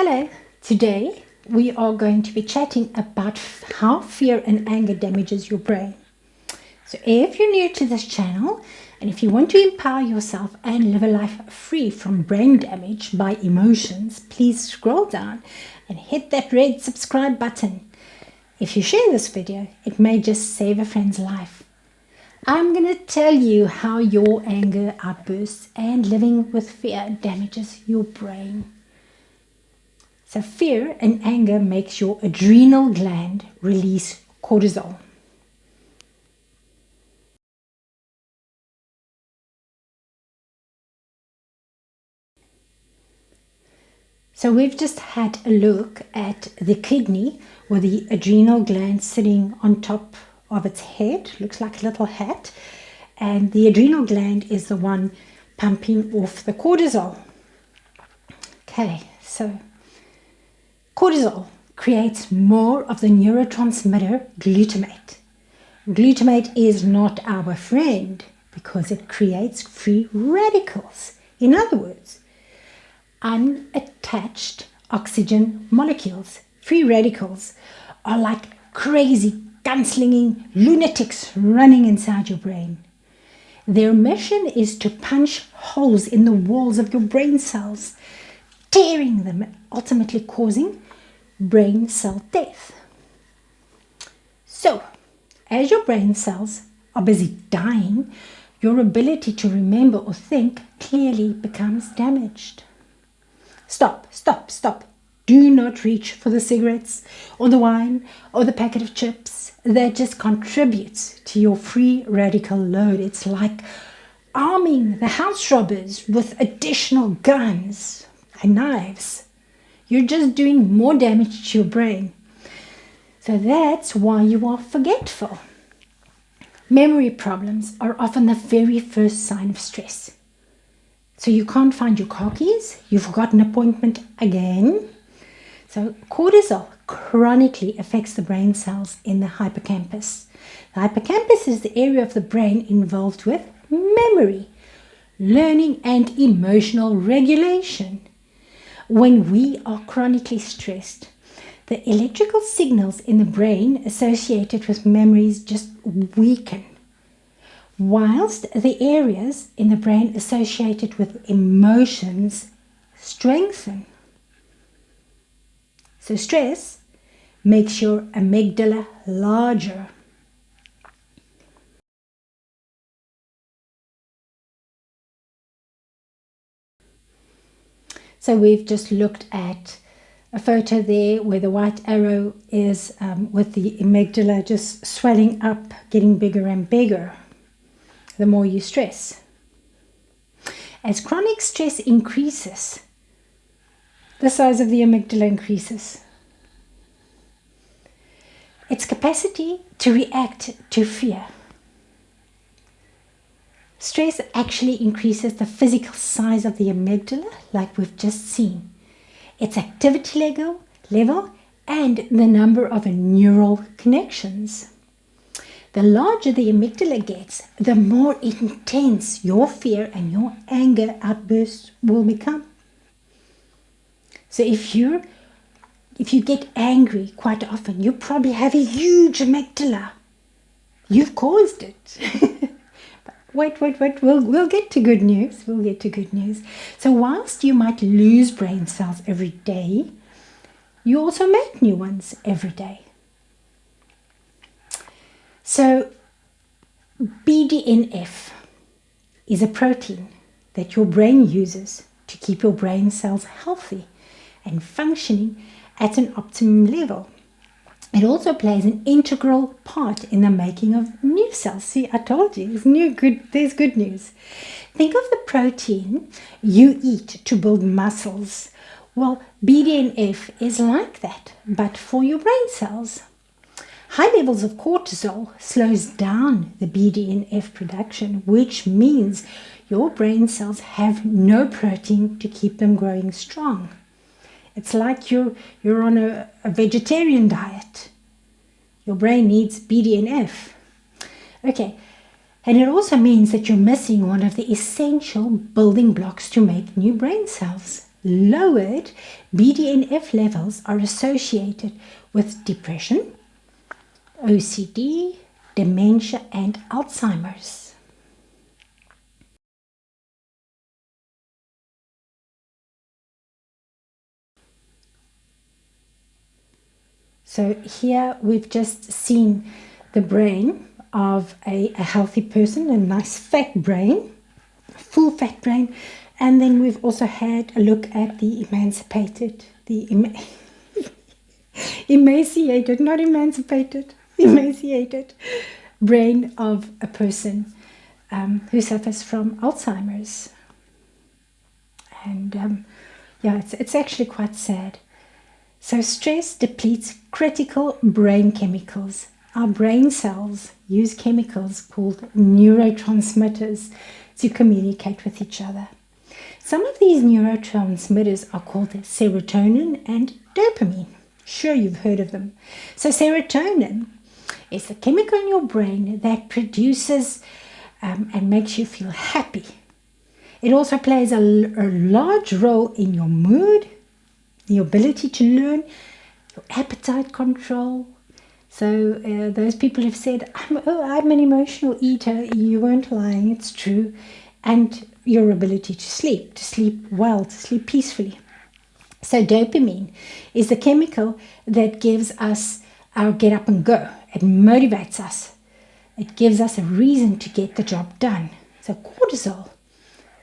Hello, today we are going to be chatting about how fear and anger damages your brain. So if you're new to this channel and if you want to empower yourself and live a life free from brain damage by emotions, please scroll down and hit that red subscribe button. If you share this video, it may just save a friend's life. I'm going to tell you how your anger outbursts and living with fear damages your brain. So fear and anger makes your adrenal gland release cortisol. So we've just had a look at the kidney with the adrenal gland sitting on top of its head. Looks like a little hat. And the adrenal gland is the one pumping off the cortisol. Okay, so cortisol creates more of the neurotransmitter glutamate. Glutamate is not our friend because it creates free radicals. In other words, unattached oxygen molecules. Free radicals are like crazy, gunslinging lunatics running inside your brain. Their mission is to punch holes in the walls of your brain cells, tearing them and ultimately causing brain cell death. So, as your brain cells are busy dying, your ability to remember or think clearly becomes damaged. Stop, stop, stop. Do not reach for the cigarettes or the wine or the packet of chips. That just contributes to your free radical load. It's like arming the house robbers with additional guns and knives. You're just doing more damage to your brain. So that's why you are forgetful. Memory problems are often the very first sign of stress. So you can't find your car keys, you forgot an appointment again. So cortisol chronically affects the brain cells in the hippocampus. The hippocampus is the area of the brain involved with memory, learning, and emotional regulation. When we are chronically stressed, the electrical signals in the brain associated with memories just weaken, whilst the areas in the brain associated with emotions strengthen. So stress makes your amygdala larger. So we've just looked at a photo there where the white arrow is with the amygdala just swelling up, getting bigger and bigger the more you stress. As chronic stress increases, the size of the amygdala increases. Its capacity to react to fear. Stress actually increases the physical size of the amygdala, like we've just seen. Its activity level and the number of neural connections. The larger the amygdala gets, the more intense your fear and your anger outbursts will become. So if you get angry quite often, you probably have a huge amygdala. You've caused it. Wait, we'll get to good news. We'll get to good news. So whilst you might lose brain cells every day, you also make new ones every day. So BDNF is a protein that your brain uses to keep your brain cells healthy and functioning at an optimum level. It also plays an integral part in the making of new cells. See, I told you, there's good news. Think of the protein you eat to build muscles. Well, BDNF is like that, but for your brain cells. High levels of cortisol slows down the BDNF production, which means your brain cells have no protein to keep them growing strong. It's like you're on a vegetarian diet. Your brain needs BDNF. Okay, and it also means that you're missing one of the essential building blocks to make new brain cells, lowered BDNF levels are associated with depression, OCD, dementia, and Alzheimer's. So here we've just seen the brain of a healthy person, a nice fat brain, full fat brain, and then we've also had a look at the emancipated, emaciated, not emancipated, emaciated brain of a person who suffers from Alzheimer's. And yeah, it's actually quite sad. So stress depletes critical brain chemicals. Our brain cells use chemicals called neurotransmitters to communicate with each other. Some of these neurotransmitters are called serotonin and dopamine. Sure, you've heard of them. So serotonin is the chemical in your brain that produces and makes you feel happy. It also plays a large role in your mood, the ability to learn, your appetite control. So those people have said, I'm an emotional eater. You weren't lying, it's true. And your ability to sleep well, to sleep peacefully. So dopamine is the chemical that gives us our get up and go. It motivates us. It gives us a reason to get the job done. So cortisol.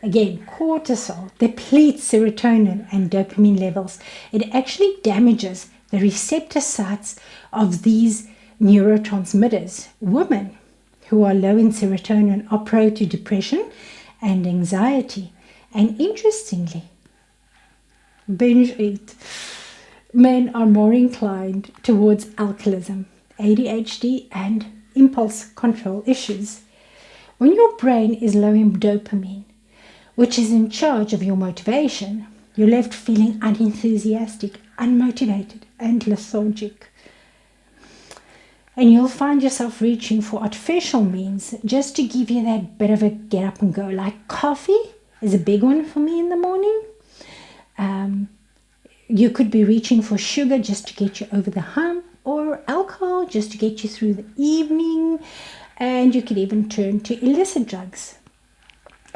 Again, cortisol depletes serotonin and dopamine levels. It actually damages the receptor sites of these neurotransmitters. Women who are low in serotonin are prone to depression and anxiety. And interestingly, binge eat. Men are more inclined towards alcoholism, ADHD, and impulse control issues. When your brain is low in dopamine, which is in charge of your motivation, you're left feeling unenthusiastic, unmotivated, and lethargic. And you'll find yourself reaching for artificial means just to give you that bit of a get up and go. Like coffee is a big one for me in the morning. You could be reaching for sugar just to get you over the hump, or alcohol just to get you through the evening, and you could even turn to illicit drugs.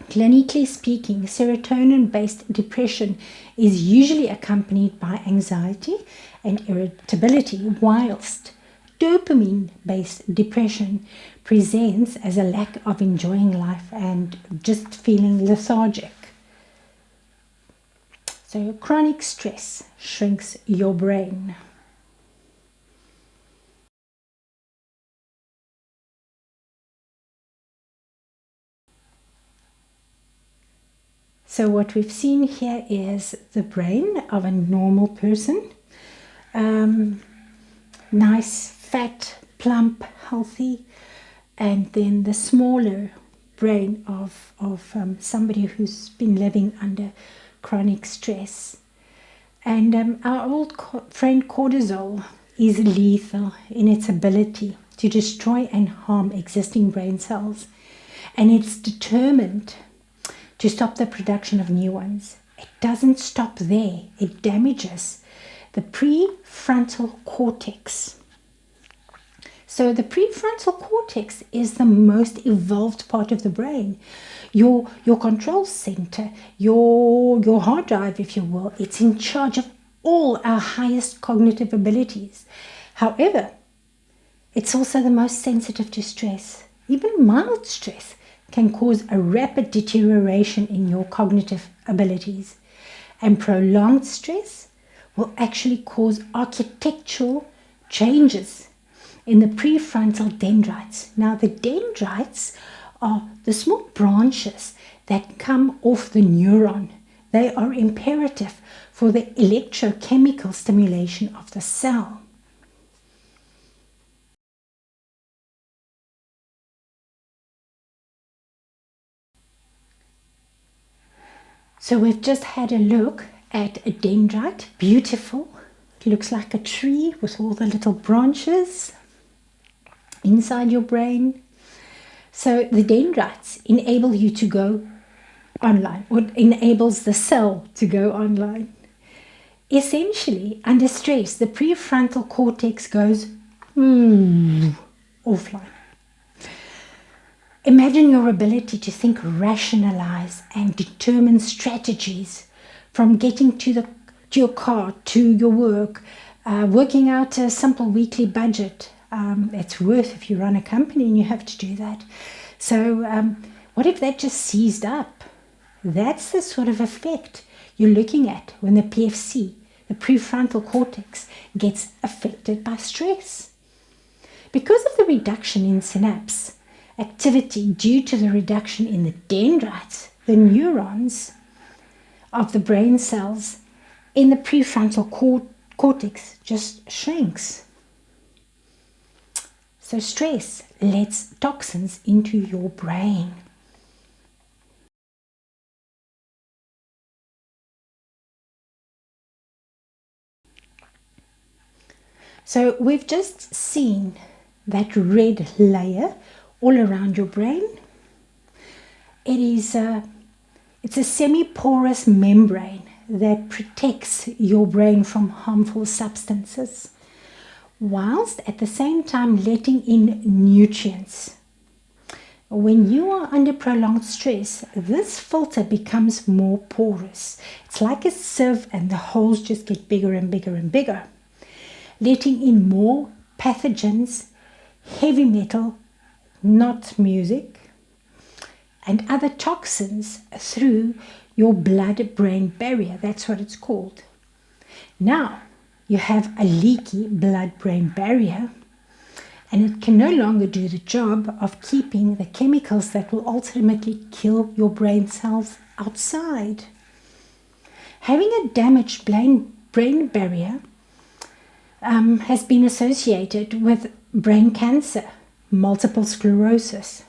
Clinically speaking, serotonin-based depression is usually accompanied by anxiety and irritability, whilst dopamine-based depression presents as a lack of enjoying life and just feeling lethargic. So chronic stress shrinks your brain. So what we've seen here is the brain of a normal person. Nice, fat, plump, healthy. And then the smaller brain of somebody who's been living under chronic stress. And our old friend cortisol is lethal in its ability to destroy and harm existing brain cells. And it's determined to stop the production of new ones. It doesn't stop there. It damages the prefrontal cortex. So the prefrontal cortex is the most evolved part of the brain. Your control center, your hard drive, if you will, it's in charge of all our highest cognitive abilities. However, it's also the most sensitive to stress. Even mild stress can cause a rapid deterioration in your cognitive abilities. And prolonged stress will actually cause architectural changes in the prefrontal dendrites. Now, the dendrites are the small branches that come off the neuron. They are imperative for the electrochemical stimulation of the cell. So we've just had a look at a dendrite, beautiful. It looks like a tree with all the little branches inside your brain. So the dendrites enable you to go online, or enables the cell to go online. Essentially, under stress, the prefrontal cortex goes offline. Imagine your ability to think, rationalize, and determine strategies from getting to your car, to your work, working out a simple weekly budget. It's worth if you run a company and you have to do that. So what if that just seized up? That's the sort of effect you're looking at when the PFC, the prefrontal cortex, gets affected by stress. Because of the reduction in synapse activity due to the reduction in the dendrites, the neurons of the brain cells in the prefrontal cortex just shrinks. So stress lets toxins into your brain. So we've just seen that red layer all around your brain. It's a semi-porous membrane that protects your brain from harmful substances, whilst at the same time letting in nutrients. When you are under prolonged stress, this filter becomes more porous. It's like a sieve and the holes just get bigger and bigger and bigger, letting in more pathogens, heavy metal, not music, and other toxins through your blood-brain barrier. That's what it's called. Now you have a leaky blood-brain barrier, and it can no longer do the job of keeping the chemicals that will ultimately kill your brain cells outside. Having a damaged brain barrier has been associated with brain cancer, multiple sclerosis.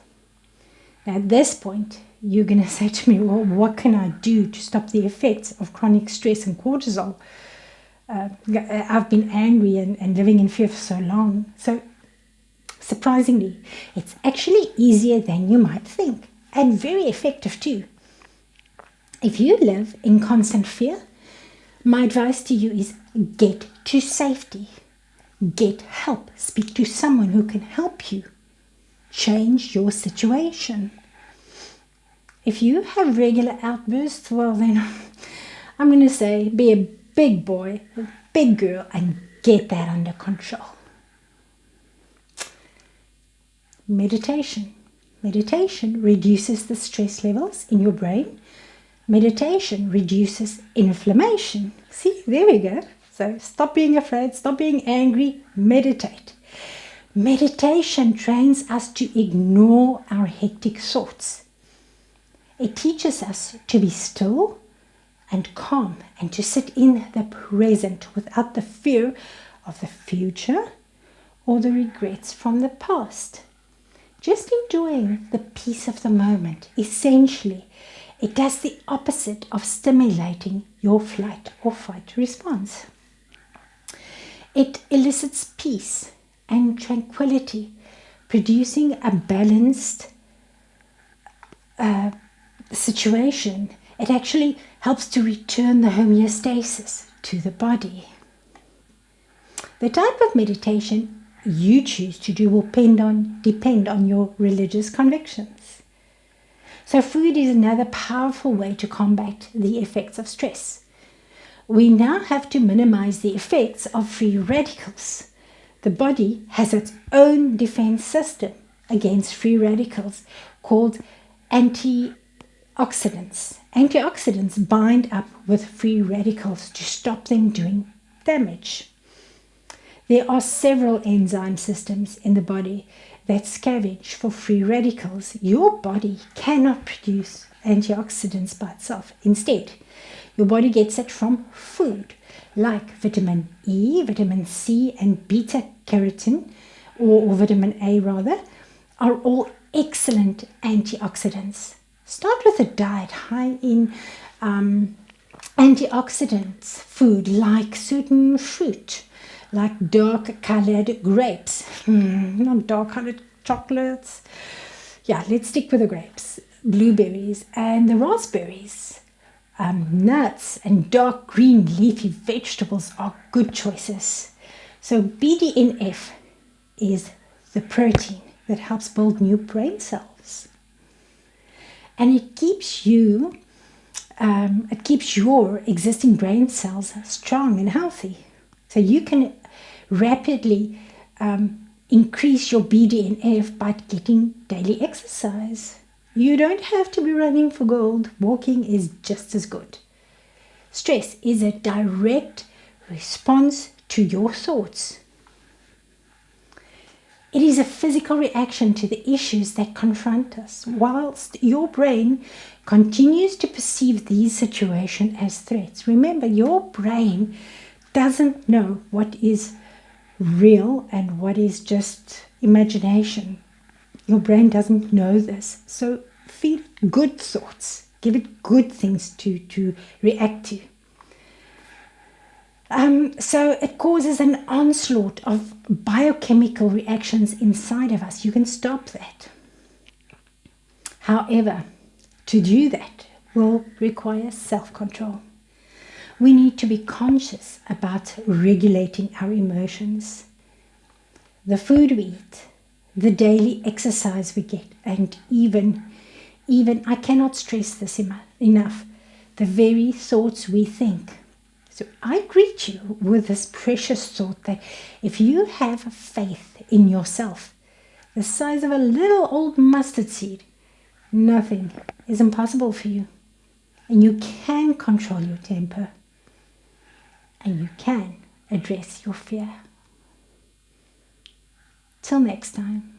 Now at this point, you're going to say to me, well, what can I do to stop the effects of chronic stress and cortisol? I've been angry and living in fear for so long. So surprisingly, it's actually easier than you might think, and very effective too. If you live in constant fear, my advice to you is get to safety. Get help. Speak to someone who can help you change your situation. If you have regular outbursts, well then I'm going to say be a big boy, a big girl, and get that under control. Meditation. Meditation reduces the stress levels in your brain. Meditation reduces inflammation. See, there we go. So stop being afraid, stop being angry, meditate. Meditation trains us to ignore our hectic thoughts. It teaches us to be still and calm and to sit in the present without the fear of the future or the regrets from the past. Just enjoying the peace of the moment. Essentially, it does the opposite of stimulating your flight or fight response. It elicits peace and tranquility, producing a balanced situation. It actually helps to return the homeostasis to the body. The type of meditation you choose to do will depend on your religious convictions. So food is another powerful way to combat the effects of stress. We now have to minimize the effects of free radicals. The body has its own defense system against free radicals called antioxidants. Antioxidants bind up with free radicals to stop them doing damage. There are several enzyme systems in the body that scavenge for free radicals. Your body cannot produce antioxidants by itself. Instead, your body gets it from food, like vitamin E, vitamin C, and beta-carotene, or vitamin A rather, are all excellent antioxidants. Start with a diet high in antioxidants food, like certain fruit, like dark-colored grapes. Not dark-colored chocolates. Yeah, let's stick with the grapes. blueberries and the raspberries. Nuts and dark green leafy vegetables are good choices. So BDNF is the protein that helps build new brain cells. And it keeps your existing brain cells strong and healthy. So you can rapidly increase your BDNF by getting daily exercise. You don't have to be running for gold. Walking is just as good. Stress is a direct response to your thoughts. It is a physical reaction to the issues that confront us, whilst your brain continues to perceive these situations as threats. Remember, your brain doesn't know what is real and what is just imagination. Your brain doesn't know this. So feed good thoughts. Give it good things to react to. So it causes an onslaught of biochemical reactions inside of us. You can stop that. However, to do that will require self-control. We need to be conscious about regulating our emotions. The food we eat, the daily exercise we get, and even I cannot stress this enough, the very thoughts we think. So I greet you with this precious thought that if you have faith in yourself, the size of a little old mustard seed, nothing is impossible for you. And you can control your temper. And you can address your fear. Till next time.